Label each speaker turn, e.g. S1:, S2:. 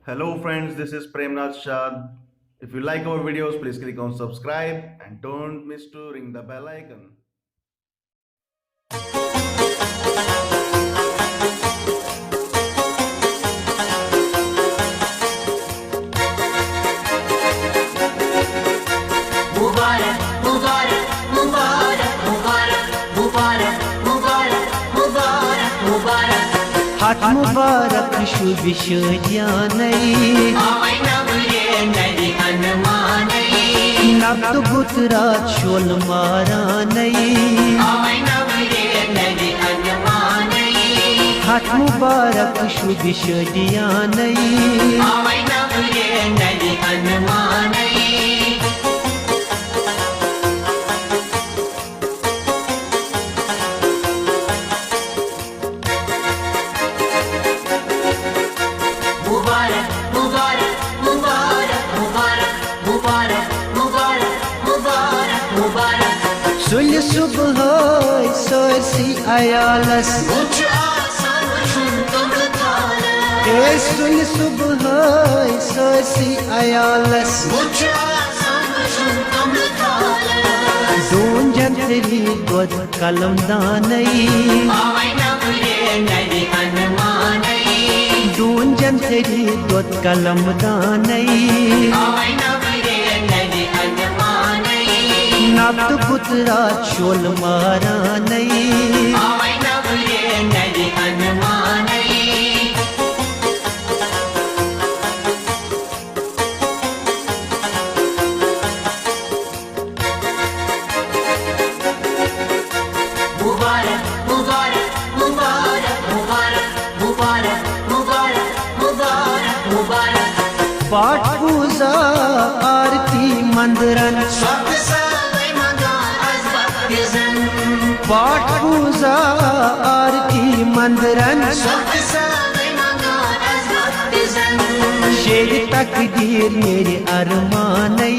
S1: Hello friends, this is Premnath Shah. If you like our videos, please click on subscribe and don't miss to ring the bell icon.
S2: Mubarak, Mubarak, Mubarak, Mubarak, Mubarak, Mubarak, Mubarak, Mubarak.
S3: हाथ मुबारक शुभ शादियानै
S2: Ay navre nadi anmanai.
S3: नब्द गुतरात शोल मारानै
S2: Ay navre nadi anmanai.
S3: हाथ मुबारक शुभ शादियानै
S2: Ay navre nadi anmanai. Mubarak, Mubarak, Mubarak, Mubarak, Mubarak, Mubarak, Mubarak, Mubarak.
S3: सुल सुबह सोसी आयालस
S2: Mucho asan şundum tala.
S3: ए सुल सुबह सोसी आयालस
S2: Mucho asan şundum tala.
S3: Doon जंतरी गोद कलम दानै
S2: Ay navre nadi anmanai.
S3: Doon जंतरी गोद कलम दानै
S2: Ay navre nadi anmanai.
S3: नब्द गुतरात शोल मारानै
S2: Ay navre nadi anmanai. Mubarak, Mubarak, Mubarak, Mubarak, Mubarak, Mubarak, Mubarak, Mubarak.
S3: पाठ पूजा आरती मंदिरन
S2: Çok saymadı az baktizim.
S3: पाठ पूजा आरती मंदिरन
S2: Çok saymadı az baktizim.
S3: शेर तकदीर मेरे अरमानै